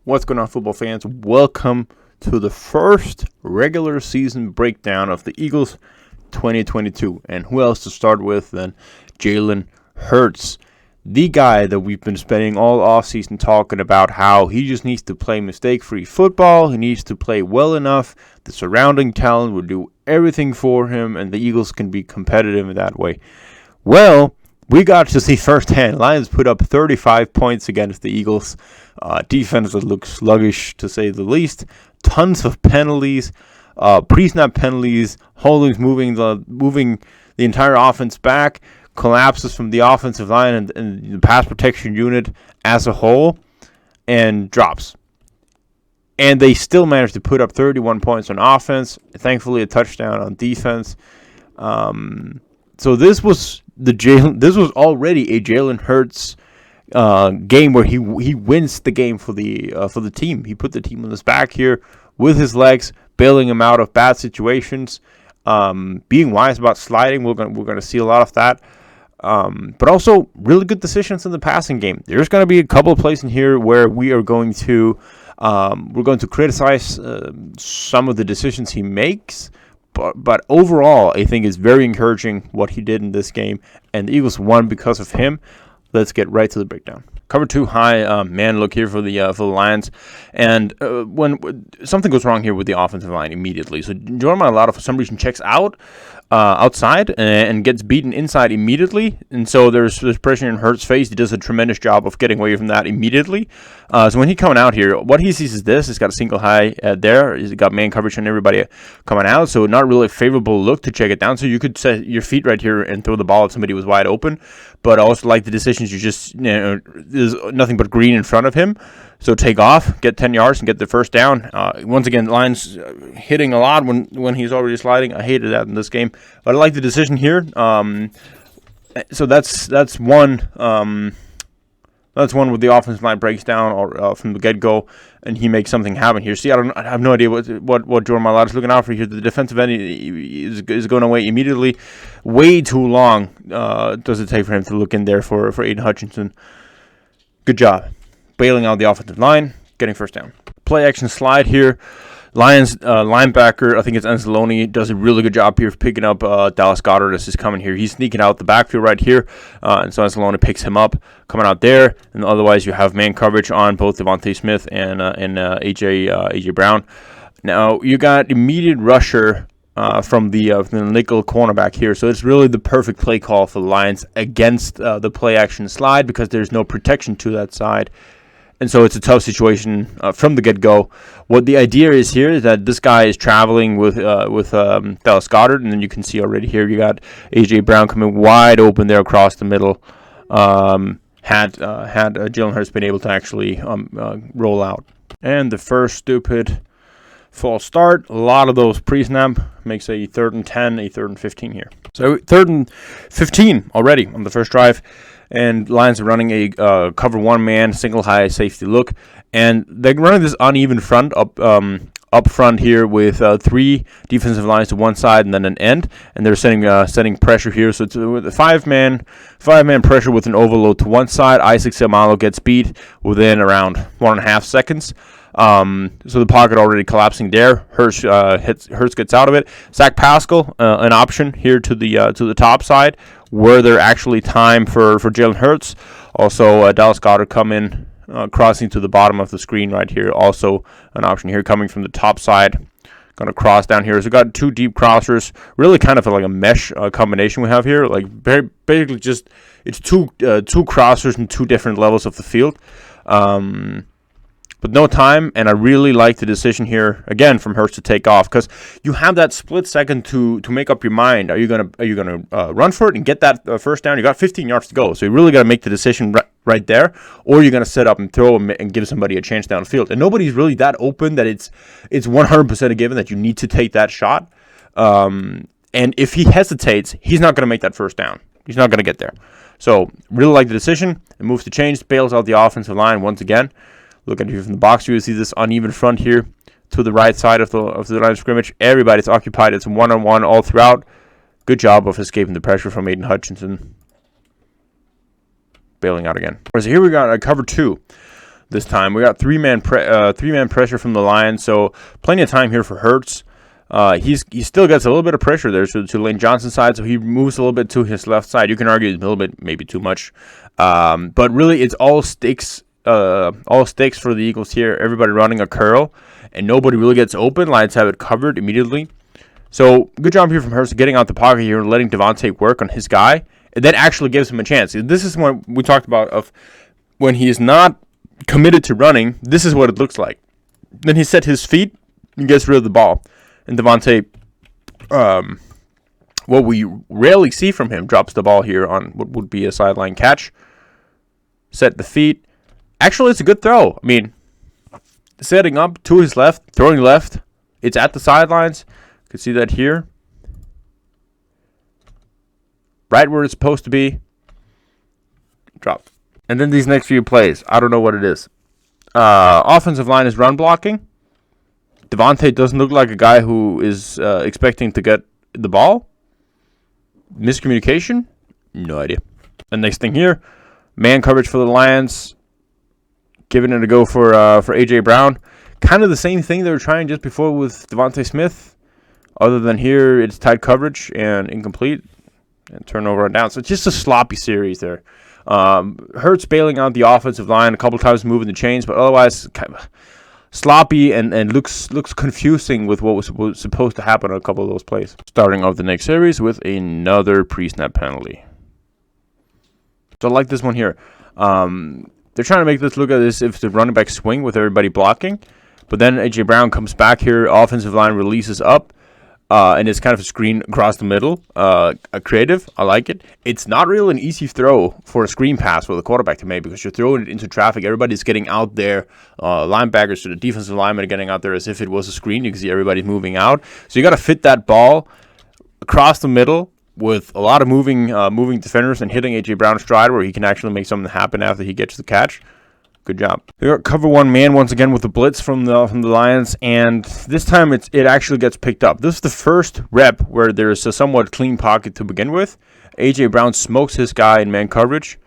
What's going on, football fans? Welcome to the first regular season breakdown of the Eagles 2022. And who else to start with than Jalen Hurts, the guy that we've been spending all offseason talking about how he just needs to play mistake-free football. He needs to play well enough. The surrounding talent will do everything for him, and the Eagles can be competitive in that way. Well, we got to see firsthand. Lions put up 35 points against the Eagles. Defense that looks sluggish, to say the least. Tons of penalties, pre-snap penalties, holdings moving the entire offense back, collapses from the offensive line and the pass protection unit as a whole, and drops. And they still managed to put up 31 points on offense. Thankfully, a touchdown on defense. So this was already a Jalen Hurts game where he wins the game for the team. He put the team on his back here with his legs, bailing him out of bad situations, being wise about sliding. We're gonna see a lot of that, but also really good decisions in the passing game. There's gonna be a couple of plays in here where we're going to criticize some of the decisions he makes. But overall, I think it's very encouraging what he did in this game, and the Eagles won because of him. Let's get right to the breakdown. Cover 2 high man look here for the Lions, and when something goes wrong here with the offensive line immediately. So Jordan Mailata for some reason checks out outside and gets beaten inside immediately, and so there's pressure in Hurts' face. He does a tremendous job of getting away from that immediately. So when he's coming out here, what he sees is this. He's got a single high there. He's got man coverage on everybody coming out, so not really a favorable look to check it down. So you could set your feet right here and throw the ball if somebody was wide open, but I also like the decisions. There's nothing but green in front of him. So take off, get 10 yards, and get the first down. Once again, Lions hitting a lot when he's already sliding. I hated that in this game, but I like the decision here. So that's one. That's one where the offensive line breaks down or from the get-go, and he makes something happen here. See, I have no idea what Jordan Mailata is looking out for here. The defensive end is going away immediately. Way too long does it take for him to look in there for Aiden Hutchinson. Good job. Bailing out the offensive line, getting first down. Play action slide here. Lions linebacker, I think it's Anzalone, does a really good job here of picking up Dallas Goedert as he's coming here. He's sneaking out the backfield right here, and so Anzalone picks him up, coming out there. And otherwise, you have man coverage on both Devontae Smith and AJ Brown. Now you got immediate rusher from the nickel cornerback here, so it's really the perfect play call for the Lions against the play action slide because there's no protection to that side. And so it's a tough situation from the get-go. What the idea is here is that this guy is traveling with Dallas Goedert, and then you can see already here you got A.J. Brown coming wide open there across the middle. Had Jalen Hurts been able to actually roll out. And the first stupid false start. A lot of those pre-snap makes a 3rd and 10, a 3rd and 15 here. So 3rd and 15 already on the first drive. And Lions are running a cover 1-man single high safety look, and they're running this uneven front up front here with 3 defensive lines to one side and then an end, and they're setting pressure here. So it's with a 5-man pressure with an overload to one side. Isaac Seumalo gets beat within around 1.5 seconds. So the pocket already collapsing there. Hurts gets out of it. Zach Pascal, an option here to the top side, were there actually time for Jalen Hurts. Also, Dallas Goedert come in, crossing to the bottom of the screen right here. Also an option here coming from the top side. Going to cross down here. So we've got 2 deep crossers. Really kind of like a mesh combination we have here. Like basically just it's two crossers in 2 different levels of the field. But no time, and I really like the decision here again from Hurts to take off because you have that split second to make up your mind. Are you gonna run for it and get that first down? You got 15 yards to go, so you really got to make the decision right there, or you're gonna set up and throw and give somebody a chance downfield. And nobody's really that open that it's 100% a given that you need to take that shot. And if he hesitates, he's not gonna make that first down. He's not gonna get there. So really like the decision. It moves to change, bails out the offensive line once again. Look at here from the box view, you see this uneven front here to the right side of the line of scrimmage. Everybody's occupied. It's 1-on-1 all throughout. Good job of escaping the pressure from Aiden Hutchinson. Bailing out again. So here we got cover 2. this time. We got three-man pressure from the Lions, so plenty of time here for Hurts. He still gets a little bit of pressure there to Lane Johnson's side, so he moves a little bit to his left side. You can argue a little bit, maybe too much, but really it's all stakes for the Eagles here. Everybody running a curl, and nobody really gets open. Lions have it covered immediately. So good job here from Hurts getting out the pocket here and letting Devontae work on his guy. And that actually gives him a chance. This is what we talked about of when he is not committed to running. This is what it looks like. Then he set his feet and gets rid of the ball. And Devontae, what we rarely see from him, drops the ball here on what would be a sideline catch. Set the feet. Actually, it's a good throw. I mean, setting up to his left, throwing left. It's at the sidelines. You can see that here. Right where it's supposed to be. Dropped. And then these next few plays, I don't know what it is. Offensive line is run blocking. Devontae doesn't look like a guy who is expecting to get the ball. Miscommunication? No idea. And next thing here, man coverage for the Lions. Giving it a go for A.J. Brown. Kind of the same thing they were trying just before with Devontae Smith. Other than here, it's tight coverage and incomplete. And turnover and down. So it's just a sloppy series there. Hurts bailing out the offensive line a couple times, moving the chains, but otherwise kind of sloppy and looks confusing with what was supposed to happen on a couple of those plays. Starting off the next series with another pre-snap penalty. So I like this one here. They're trying to make this look at this if the running back swing with everybody blocking, but then A.J. Brown comes back here, offensive line releases up. And it's kind of a screen across the middle. A creative. I like it. It's not really an easy throw for a screen pass for the quarterback to make because you're throwing it into traffic. Everybody's getting out there. Linebackers to the defensive linemen are getting out there as if it was a screen. You can see everybody moving out. So you got to fit that ball across the middle with a lot of moving defenders and hitting A.J. Brown's stride where he can actually make something happen after he gets the catch. Good job. We got cover one man once again with the blitz from the Lions, and this time it actually gets picked up. This is the first rep where there's a somewhat clean pocket to begin with. A.J. Brown smokes his guy in man coverage,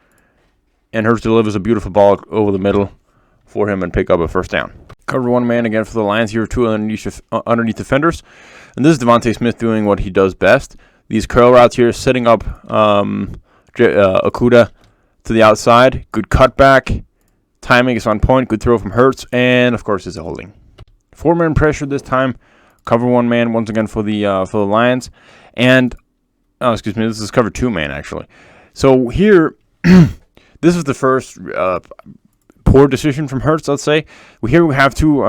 and Hurts delivers a beautiful ball over the middle for him and pick up a first down. Cover one man again for the Lions here, two underneath defenders, and this is Devontae Smith doing what he does best. These curl routes here, setting up Okudah to the outside. Good cutback. Timing is on point. Good throw from Hurts. And, of course, it's a holding. Four-man pressure this time. Cover one man once again for the Lions. And, this is cover two man, actually. So here, this is the first poor decision from Hurts, let's say. Here we have two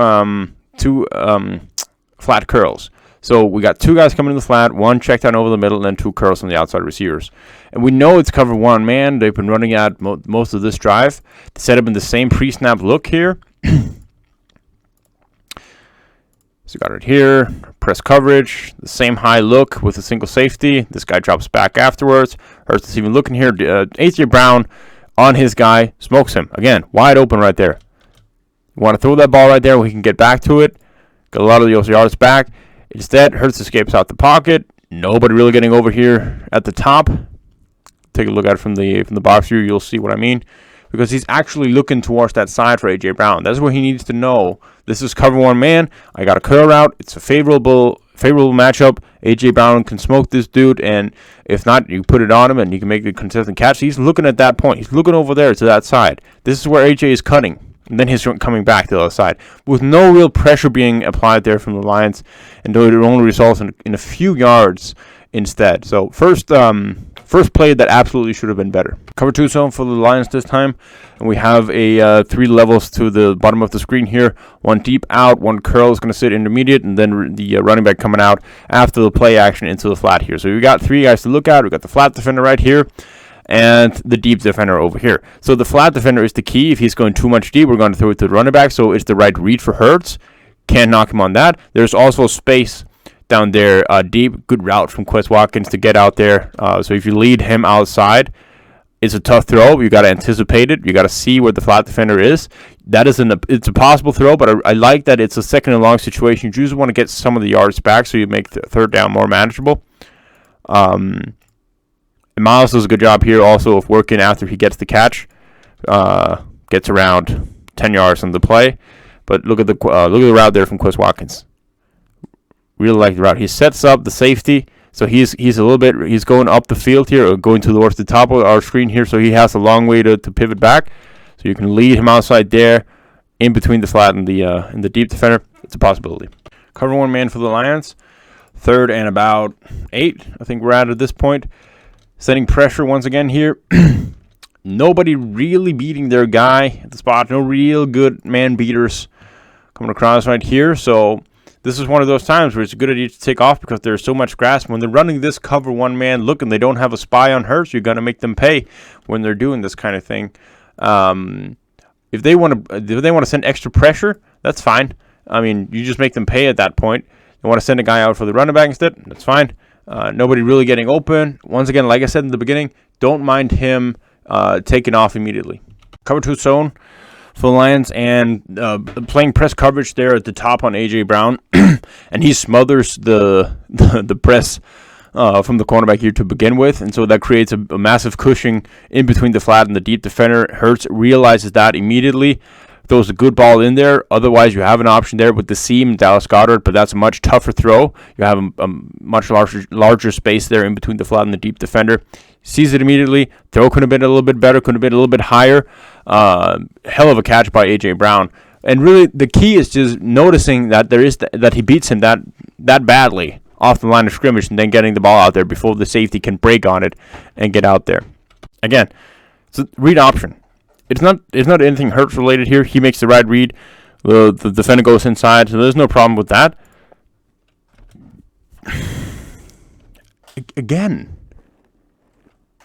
flat curls. So we got two guys coming in the flat, one check down over the middle, and then two curls from the outside receivers. And we know it's cover one man. They've been running at most of this drive. They set up in the same pre-snap look here. So got it here. Press coverage. The same high look with a single safety. This guy drops back afterwards. Hurts is even looking here. A.J. Brown on his guy. Smokes him. Again, wide open right there. You want to throw that ball right there where he can get back to it. Got a lot of those yards back. Instead, Hurts escapes out the pocket. Nobody really getting over here at the top. Take a look at it from the box view. You'll see what I mean. Because he's actually looking towards that side for A.J. Brown. That's what he needs to know. This is cover one man. I got a curl route. It's a favorable matchup. A.J. Brown can smoke this dude, and if not, you put it on him, and you can make a consistent catch. He's looking at that point. He's looking over there to that side. This is where A.J. is cutting. And then he's coming back to the other side with no real pressure being applied there from the Lions, and it only results in a few yards instead. So first play that absolutely should have been better. Cover two zone for the Lions this time, and we have a 3 levels to the bottom of the screen here. One deep out, one curl is going to sit intermediate, and then the running back coming out after the play action into the flat here. So we got 3 guys to look at. We got the flat defender right here, and the deep defender over here. So the flat defender is the key. If he's going too much deep, we're going to throw it to the running back, so it's the right read for Hurts. Can't knock him on that. There's also space down there deep. Good route from Quez Watkins to get out there. So if you lead him outside, it's a tough throw. You got to anticipate it. You got to see where the flat defender is. It's a possible throw, but I like that it's a second and long situation. You just want to get some of the yards back so you make the third down more manageable. Miles does a good job here also of working after he gets the catch. Gets around 10 yards on the play. But look at the route there from Quez Watkins. Really like the route. He sets up the safety, so he's going up the field here, or going towards the top of our screen here, so he has a long way to pivot back. So you can lead him outside there, in between the flat and the deep defender. It's a possibility. Cover one man for the Lions. 3rd and about 8, I think we're at this point. Setting pressure once again here. Nobody really beating their guy at the spot. No real good man beaters coming across right here. So this is one of those times where it's a good idea to take off because there's so much grass. When they're running this cover one man look and they don't have a spy on Hurts, you're going to make them pay when they're doing this kind of thing. If they want to send extra pressure, that's fine. I mean, you just make them pay at that point. They want to send a guy out for the running back instead, that's fine. Nobody really getting open. Once again, like I said in the beginning, don't mind him taking off immediately. Cover 2 zone for the Lions, and playing press coverage there at the top on A.J. Brown. And he smothers the press from the cornerback here to begin with. And so that creates a massive cushion in between the flat and the deep defender. Hurts realizes that immediately. Throws a good ball in there. Otherwise, you have an option there with the seam, Dallas Goedert, but that's a much tougher throw. You have a much larger space there in between the flat and the deep defender. Sees it immediately. Throw could have been a little bit better, could have been a little bit higher. Hell of a catch by A.J. Brown. And really, the key is just noticing that that he beats him that badly off the line of scrimmage, and then getting the ball out there before the safety can break on it and get out there. Again, it's a read option. It's not anything Hurts related here. He makes the right read. The defender goes inside, so there's no problem with that. Again,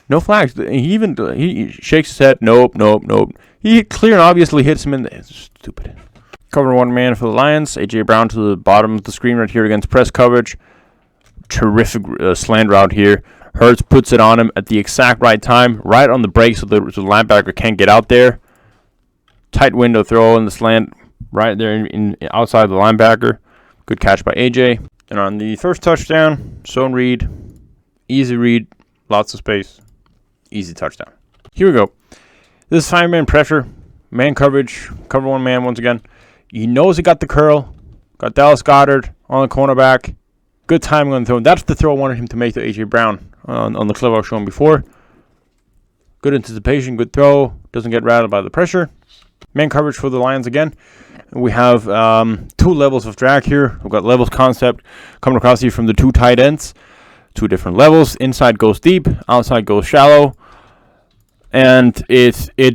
no flags. He shakes his head. Nope. He clear and obviously hits him in the... It's stupid. Cover one man for the Lions. A.J. Brown to the bottom of the screen right here against press coverage. Terrific slant route here. Hurts puts it on him at the exact right time, right on the break, so the linebacker can't get out there. Tight window throw in the slant right there in outside the linebacker. Good catch by AJ. And on the first touchdown, zone read, easy read, lots of space, easy touchdown. Here we go. This is 5-man pressure, man coverage, cover one man once again. He knows he got the curl, got Dallas Goedert on the cornerback. Good timing on the throw. That's the throw I wanted him to make to A.J. Brown on the clip I was showing before. Good anticipation, good throw. Doesn't get rattled by the pressure. Man coverage for the Lions again. We have 2 levels of drag here. We've got levels concept coming across here from the 2 tight ends. 2 different levels. Inside goes deep, outside goes shallow. And it's a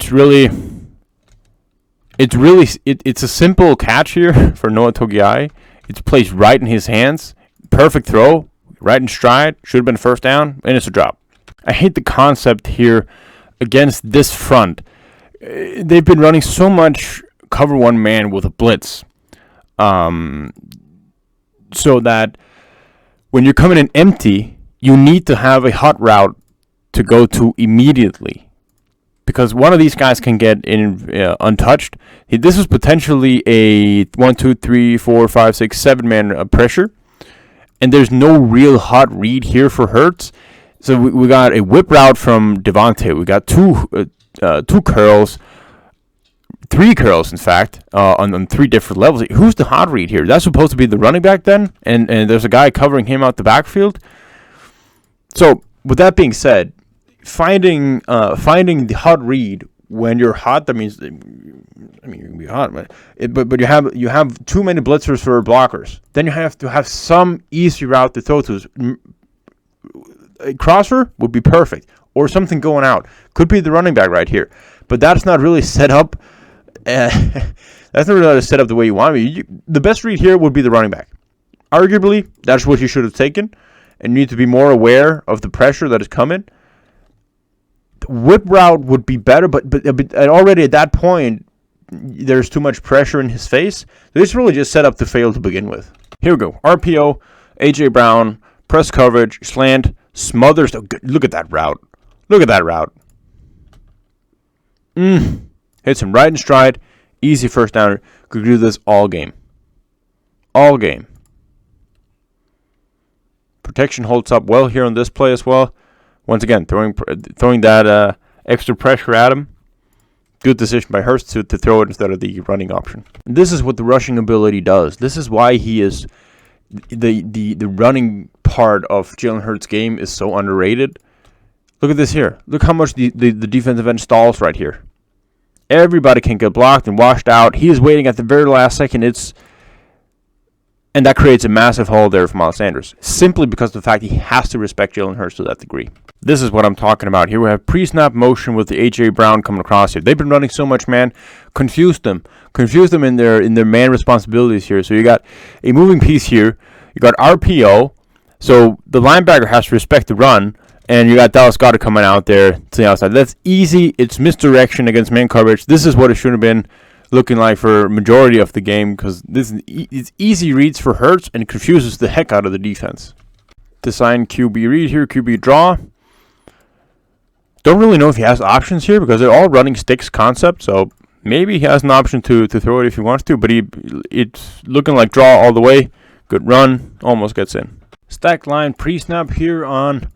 simple catch here for Noah Togiai. It's placed right in his hands. Perfect throw, right in stride, should have been a first down, and it's a drop. I hate the concept here against this front. They've been running so much cover one man with a blitz, so that when you're coming in empty, you need to have a hot route to go to immediately, because one of these guys can get in untouched. This is potentially a 1, 2, 3, 4, 5, 6, 7-man pressure. And there's no real hot read here for Hurts. So we got a whip route from Devontae. We got two curls, 3 curls, in fact, on 3 different levels. Who's the hot read here? That's supposed to be the running back then? And there's a guy covering him out the backfield. So with that being said, finding the hot read when you're hot, that means, you can be hot, but you have too many blitzers for blockers. Then you have to have some easy route to throw to. A crosser would be perfect, or something going out. Could be the running back right here, but that's not really set up. That's not really set up the way you want it. The best read here would be the running back. Arguably, that's what you should have taken, and you need to be more aware of the pressure that is coming. Whip route would be better, but already at that point, there's too much pressure in his face. This really just set up to fail to begin with. Here we go. RPO, A.J. Brown, press coverage, slant, smothers. Oh, look at that route. Look at that route. Hits him right in stride. Easy first down. Could do this all game. All game. Protection holds up well here on this play as well. Once again, throwing that extra pressure at him. Good decision by Hurts to throw it instead of the running option. This is what the rushing ability does. This is why he is the running part of Jalen Hurts' game is so underrated. Look at this here. Look how much the defensive end stalls right here. Everybody can get blocked and washed out. He is waiting at the very last second. And that creates a massive hole there for Miles Sanders, simply because of the fact he has to respect Jalen Hurts to that degree. This is what I'm talking about here. We have pre-snap motion with the A.J. Brown coming across here. They've been running so much, man. Confuse them in their man responsibilities here. So you got a moving piece here. You got RPO. So the linebacker has to respect the run. And you got Dallas Goedert coming out there to the outside. That's easy. It's misdirection against man coverage. This is what it should have been looking like for majority of the game, because this is it's easy reads for Hurts and it confuses the heck out of the defense. Design QB read here, QB draw. Don't really know if he has options here because they're all running sticks concept, so maybe he has an option to throw it if he wants to, but it's looking like draw all the way. Good run, almost gets in. Stack line pre-snap here on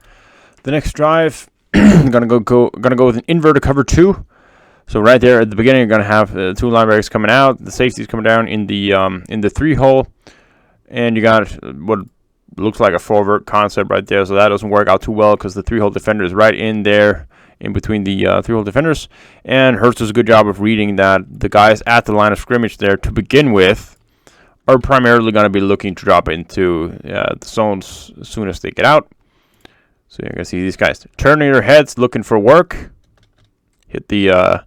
the next drive. gonna go with an inverted cover 2. So right there at the beginning, you're gonna have two linebackers coming out, the safeties coming down in the 3 hole, and you got what looks like a forward concept right there. So that doesn't work out too well because the 3 hole defender is right in there, in between the 3 hole defenders. And Hurts does a good job of reading that the guys at the line of scrimmage there to begin with are primarily going to be looking to drop into the zones as soon as they get out. So you're gonna see these guys turning their heads, looking for work. Hit the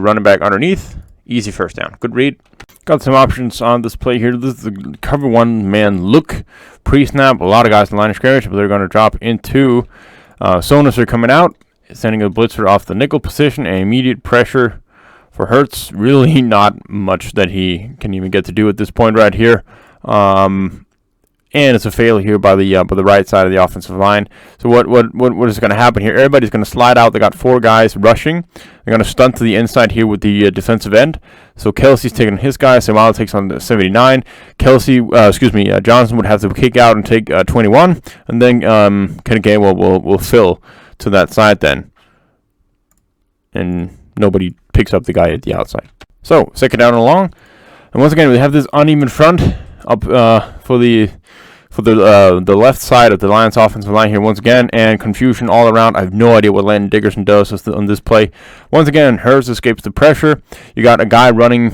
running back underneath. Easy first down. Good read. Got some options on this play here. This is the cover 1 man look pre-snap. A lot of guys in the line of scrimmage, but they're going to drop into zone as they're coming out, sending a blitzer off the nickel position. And immediate pressure for Hurts. Really not much that he can even get to do at this point right here. And it's a fail here by the right side of the offensive line. So what is going to happen here? Everybody's going to slide out. They got 4 guys rushing. They're going to stunt to the inside here with the defensive end. So Kelsey's taking his guy. Samala takes on the 79. Johnson would have to kick out and take 21, and then Kenny Gainwell will fill to that side then, and nobody picks up the guy at the outside. So second down and long, and once again we have this uneven front up for the left side of the Lions offensive line here once again, and confusion all around. I have no idea what Landon Dickerson does on this play. Once again, Hurts escapes the pressure. You got a guy running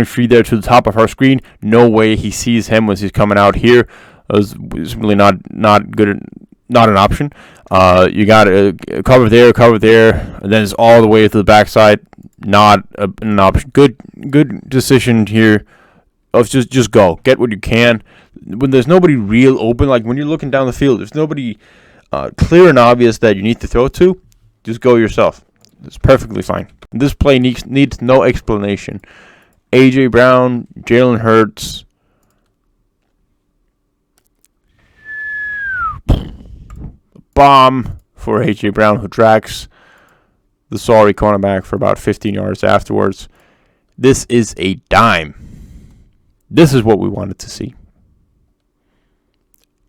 free there to the top of our screen. No way he sees him as he's coming out here. It's really not good, not an option. You got a cover there, and then it's all the way to the backside. Not an option. Good decision here. Of just go. Get what you can. When there's nobody real open, like when you're looking down the field, there's nobody clear and obvious that you need to throw to, just go yourself. It's perfectly fine. This play needs no explanation. A.J. Brown, Jalen Hurts. Bomb for A.J. Brown, who tracks the sorry cornerback for about 15 yards afterwards. This is a dime. This is what we wanted to see.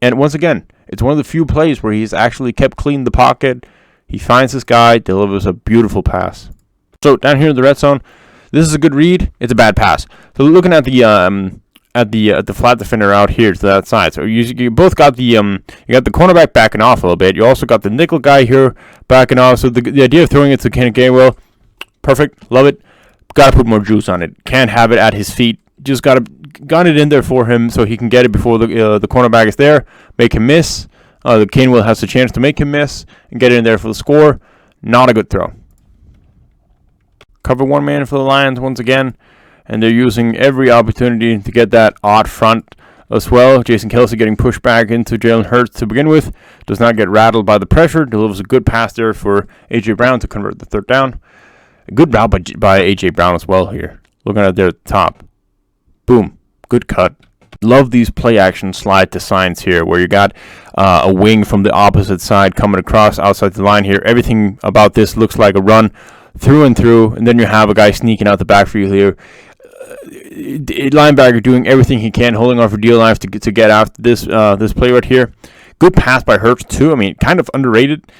And once again, it's one of the few plays where he's actually kept clean the pocket. He finds this guy, delivers a beautiful pass. So down here in the red zone, this is a good read. It's a bad pass. So looking at the flat defender out here to that side. So you both got the cornerback backing off a little bit. You also got the nickel guy here backing off. So the idea of throwing it to Kenny Gainwell, perfect, love it. Got to put more juice on it. Can't have it at his feet. Just got it in there for him so he can get it before the cornerback is there. Make him miss. The Gainwell has a chance to make him miss and get it in there for the score. Not a good throw. Cover 1 man for the Lions once again, and they're using every opportunity to get that odd front as well. Jason Kelsey getting pushed back into Jalen Hurts to begin with. Does not get rattled by the pressure. Delivers a good pass there for A.J. Brown to convert the third down. A good route by A.J. Brown as well here. Looking at their top. Boom. Good cut. Love these play action slide to signs here where you got a wing from the opposite side coming across outside the line here. Everything about this looks like a run through and through, and then you have a guy sneaking out the backfield here. Linebacker doing everything he can, holding on for deal lines to get after this play right here. Good pass by Hurts too. I mean, kind of underrated.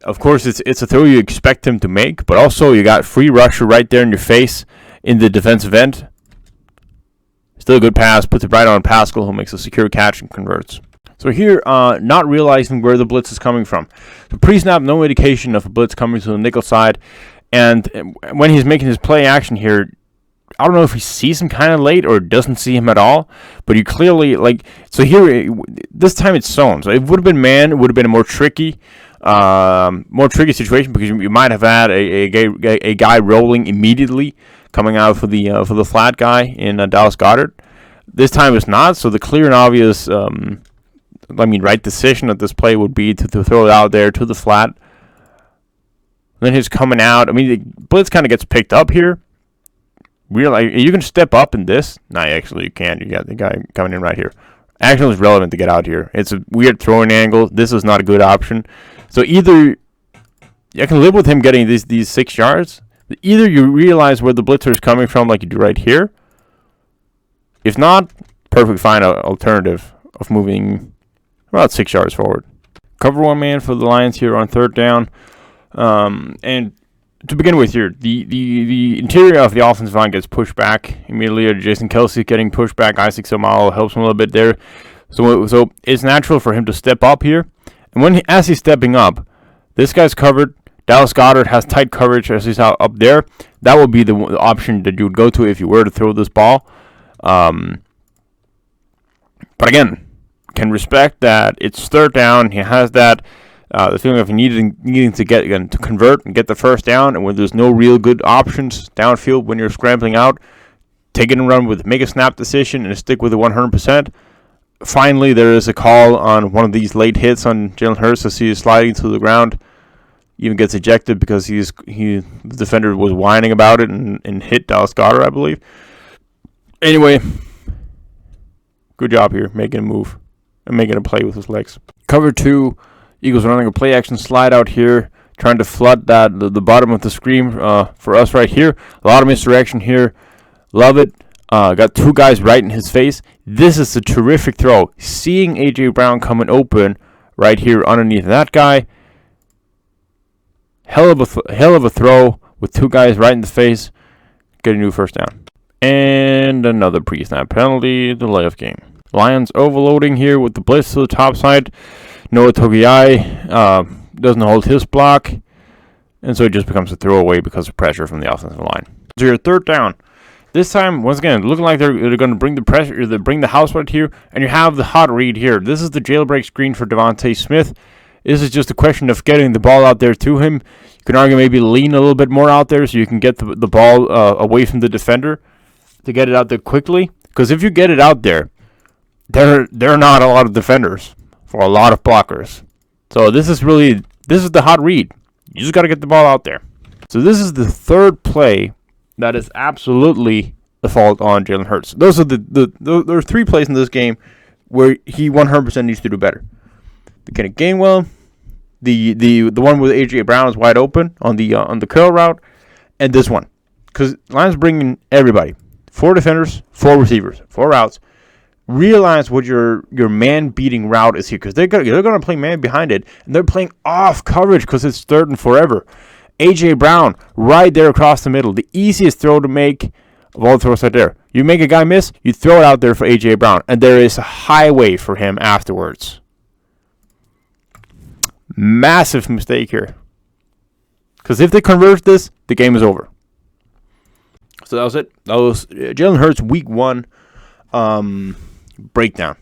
Of course, it's a throw you expect him to make, but also you got free rusher right there in your face in the defensive end. Still a good pass, puts it right on Pascal, who makes a secure catch and converts. So here, not realizing where the blitz is coming from. So pre-snap, no indication of a blitz coming to the nickel side. And when he's making his play action here, I don't know if he sees him kind of late or doesn't see him at all. But you clearly, so here, this time it's zone. So it would have been man, it would have been a more tricky situation because you might have had a guy rolling immediately coming out for the flat guy in Dallas Goedert. This time it's not. So the clear and obvious right decision of this play would be to throw it out there to the flat. Then he's coming out. I mean, the blitz kind of gets picked up here. You can step up in this. No, actually, you can't. You got the guy coming in right here. Actually, it's relevant to get out here. It's a weird throwing angle. This is not a good option. So either I can live with him getting these 6 yards. Either you realize where the blitzer is coming from, like you do right here. If not, perfect fine alternative of moving about 6 yards forward. Cover one man for the Lions here on third down. And to begin with here, the interior of the offensive line gets pushed back immediately. Jason Kelsey getting pushed back. Isaac Somalo helps him a little bit there. So it's natural for him to step up here. And as he's stepping up, this guy's covered. Dallas Goedert has tight coverage as he's out up there. That would be the option that you would go to if you were to throw this ball. But again, can respect that it's third down. He has that the feeling of needing to convert and get the first down, and when there's no real good options downfield when you're scrambling out, take it and run with, make a snap decision and stick with it 100%. Finally, there is a call on one of these late hits on Jalen Hurts as he is sliding to the ground. Even gets ejected because the defender was whining about it and hit Dallas Goedert, I believe. Anyway, good job here, making a move and making a play with his legs. Cover 2, Eagles running a play action slide out here, trying to flood the bottom of the screen for us right here. A lot of misdirection here. Love it. Got 2 guys right in his face. This is a terrific throw. Seeing A.J. Brown coming open right here underneath that guy. Hell of a throw with 2 guys right in the face. Get a new first down. And another pre-snap penalty. Delay of game. Lions overloading here with the blitz to the top side. Noah Togiai doesn't hold his block. And so it just becomes a throwaway because of pressure from the offensive line. So your third down. This time, once again, looking like they're going to bring the pressure, they bring the house right here, and you have the hot read here. This is the jailbreak screen for Devontae Smith. This is just a question of getting the ball out there to him. You can argue maybe lean a little bit more out there so you can get the ball away from the defender to get it out there quickly. Because if you get it out there, there are not a lot of defenders for a lot of blockers. So this is the hot read. You just got to get the ball out there. So this is the third play that is absolutely the fault on Jalen Hurts. Those are there are 3 plays in this game where he 100% needs to do better. The Kenny Gainwell, the one with A.J. Brown is wide open on the curl route, and this one, because Lions bringing everybody, 4 defenders, 4 receivers, 4 routes. Realize what your man beating route is here, because they're gonna play man behind it, and they're playing off coverage because it's third and forever. A.J. Brown right there across the middle, the easiest throw to make of all the throws right there. You make a guy miss, you throw it out there for A.J. Brown, and there is a highway for him afterwards. Massive mistake here. Because if they convert this, the game is over. So that was it. That was Jalen Hurts week 1 breakdown.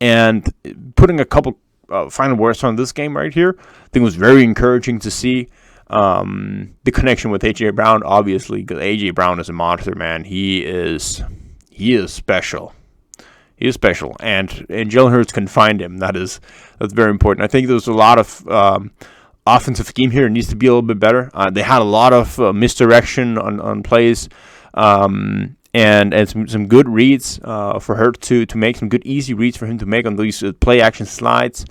And putting a couple final words on this game right here, I think it was very encouraging to see the connection with A.J. Brown, obviously, because A.J. Brown is a monster, man. He is special. He is special, and Jalen Hurts can find him. That's very important. I think there's a lot of offensive scheme here. It needs to be a little bit better. They had a lot of misdirection on plays, and some good reads for Hurts to make, some good easy reads for him to make on these play action slides.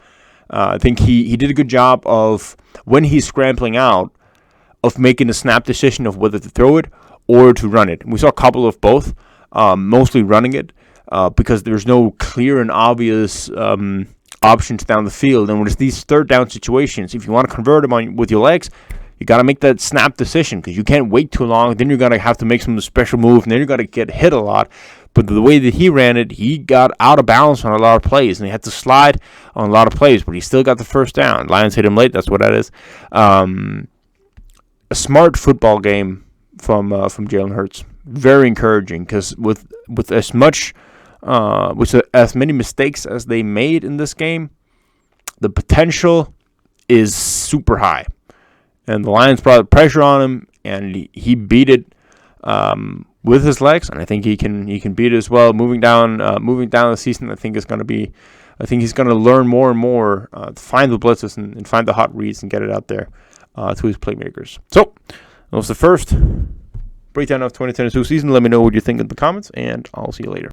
I think he did a good job of, when he's scrambling out, of making a snap decision of whether to throw it or to run it. We saw a couple of both, mostly running it. Because there's no clear and obvious options down the field. And with these third down situations, if you want to convert them with your legs, you got to make that snap decision because you can't wait too long. Then you're going to have to make some special move, and then you're going to get hit a lot. But the way that he ran it, he got out of balance on a lot of plays, and he had to slide on a lot of plays, but he still got the first down. Lions hit him late. That's what that is. A smart football game from Jalen Hurts. Very encouraging because with as many mistakes as they made in this game, the potential is super high. And the Lions brought pressure on him, and he beat it with his legs, and I think he can beat it as well. Moving down the season, I think he's going to learn more and more to find the blitzes and find the hot reads and get it out there to his playmakers. So that was the first breakdown of 2022 season. Let me know what you think in the comments, and I'll see you later.